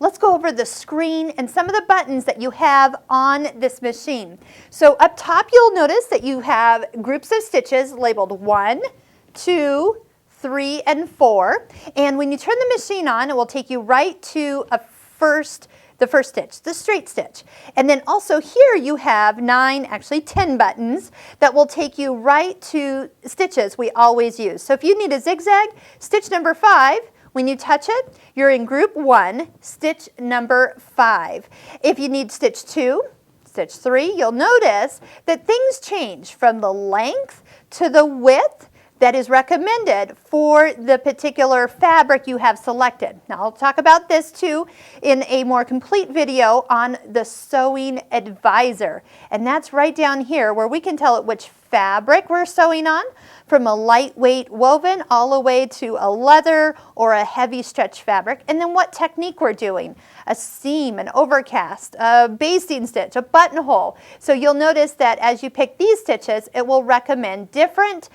let's go over the screen and some of the buttons that you have on this machine. So up top, you'll notice that you have groups of stitches labeled 1, 2, 3, and 4. And when you turn the machine on, it will take you right to the first stitch, the straight stitch. And then also here you have 9, actually 10 buttons that will take you right to stitches we always use. So if you need a zigzag, stitch number 5, when you touch it, you're in group 1, stitch number 5. If you need stitch 2, stitch 3, you'll notice that things change from the length to the width that is recommended for the particular fabric you have selected. Now I'll talk about this too in a more complete video on the sewing advisor. And that's right down here where we can tell it which fabric we're sewing on, from a lightweight woven all the way to a leather or a heavy stretch fabric, and then what technique we're doing. A seam, an overcast, a basting stitch, a buttonhole. So you'll notice that as you pick these stitches, it will recommend different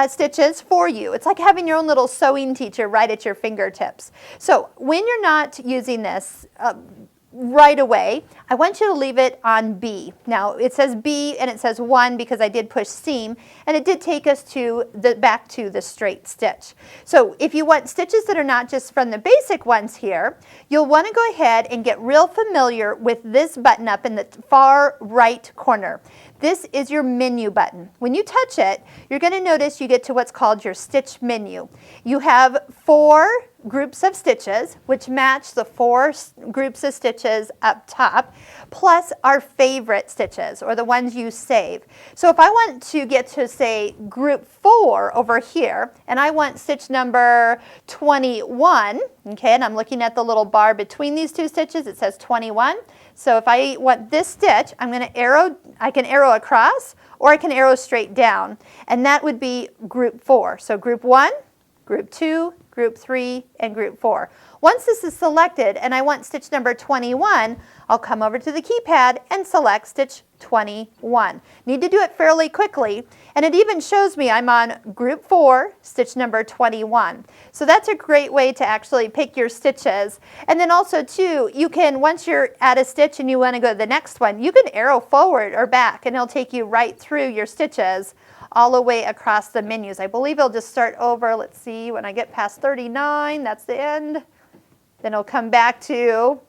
stitches for you. It's like having your own little sewing teacher right at your fingertips. So when you're not using this right away, I want you to leave it on B. Now it says B and it says 1 because I did push seam, and it did take us to back to the straight stitch. So if you want stitches that are not just from the basic ones here, you'll want to go ahead and get real familiar with this button up in the far right corner. This is your menu button. When you touch it, you're going to notice you get to what's called your stitch menu. You have 4 groups of stitches, which match the 4 groups of stitches up top, plus our favorite stitches, or the ones you save. So if I want to get to, say, group 4 over here, and I want stitch number 21, okay, and I'm looking at the little bar between these 2 stitches, it says 21. So if I want this stitch, I can arrow across, or I can arrow straight down, and that would be group 4. So group 1, group 2, group 3, and group 4. Once this is selected and I want stitch number 21, I'll come over to the keypad and select stitch 21. Need to do it fairly quickly, and it even shows me I'm on group 4, stitch number 21. So that's a great way to actually pick your stitches. And then also too, you can, once you're at a stitch and you want to go to the next one, you can arrow forward or back and it'll take you right through your stitches all the way across the menus. I believe it'll just start over, let's see, when I get past 39, that's the end. Then it'll come back to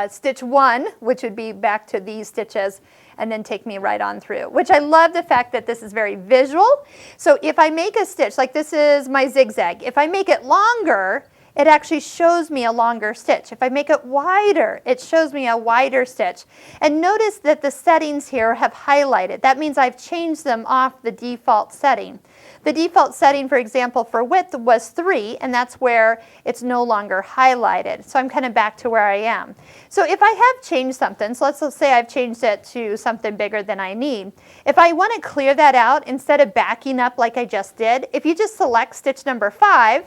stitch 1, which would be back to these stitches, and then take me right on through, which I love the fact that this is very visual. So if I make a stitch, like this is my zigzag, if I make it longer, it actually shows me a longer stitch. If I make it wider, it shows me a wider stitch. And notice that the settings here have highlighted. That means I've changed them off the default setting. The default setting, for example, for width was 3, and that's where it's no longer highlighted. So I'm kind of back to where I am. So if I have changed something, so let's say I've changed it to something bigger than I need. If I want to clear that out, instead of backing up like I just did, if you just select stitch number 5,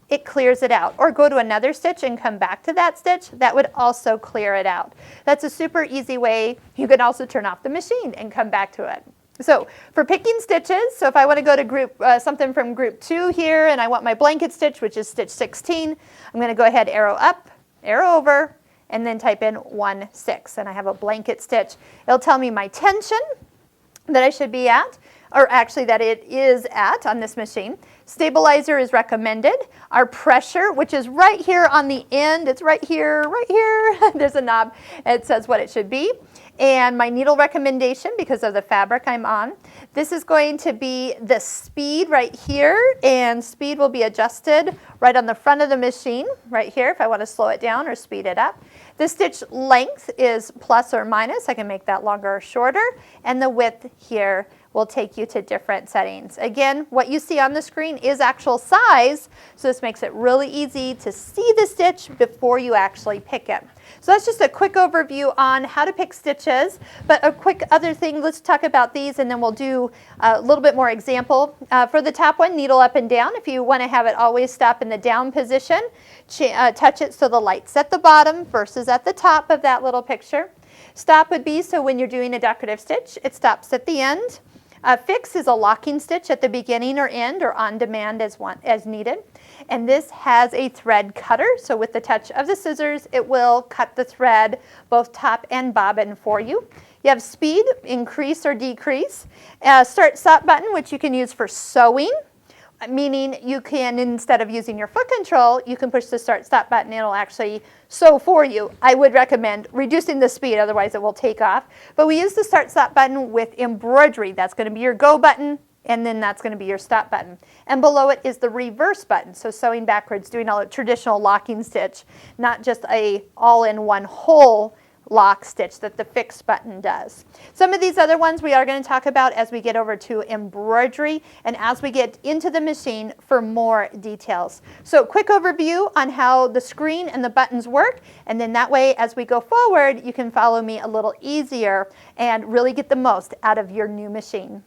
it clears it out. Or go to another stitch and come back to that stitch, that would also clear it out. That's a super easy way. You can also turn off the machine and come back to it. So for picking stitches, so if I want to go to group something from group 2 here, and I want my blanket stitch, which is stitch 16, I'm going to go ahead, arrow up, arrow over, and then type in 1, 6, and I have a blanket stitch. It'll tell me my tension that I should be at, or actually that it is at on this machine. Stabilizer is recommended. Our pressure, which is right here on the end, it's right here, there's a knob, it says what it should be. And my needle recommendation, because of the fabric I'm on, this is going to be the speed right here, and speed will be adjusted right on the front of the machine, right here, if I want to slow it down or speed it up. The stitch length is plus or minus. I can make that longer or shorter, and the width here will take you to different settings. Again, what you see on the screen is actual size, so this makes it really easy to see the stitch before you actually pick it. So that's just a quick overview on how to pick stitches, but a quick other thing, let's talk about these and then we'll do a little bit more example. For the top one, needle up and down. If you want to have it always stop in the down position, touch it so the light's at the bottom versus at the top of that little picture. Stop would be so when you're doing a decorative stitch, it stops at the end. Fix is a locking stitch at the beginning or end or on demand as needed. And this has a thread cutter, so with the touch of the scissors, it will cut the thread, both top and bobbin for you. You have speed, increase or decrease. Start-stop button, which you can use for sewing, meaning you can, instead of using your foot control, you can push the start-stop button. It'll actually sew for you. I would recommend reducing the speed, otherwise it will take off. But we use the start-stop button with embroidery. That's going to be your go button, and then that's going to be your stop button. And below it is the reverse button, so sewing backwards, doing a traditional locking stitch, not just a all-in-one hole lock stitch that the fix button does. Some of these other ones we are going to talk about as we get over to embroidery and as we get into the machine for more details. So quick overview on how the screen and the buttons work, and then that way as we go forward you can follow me a little easier and really get the most out of your new machine.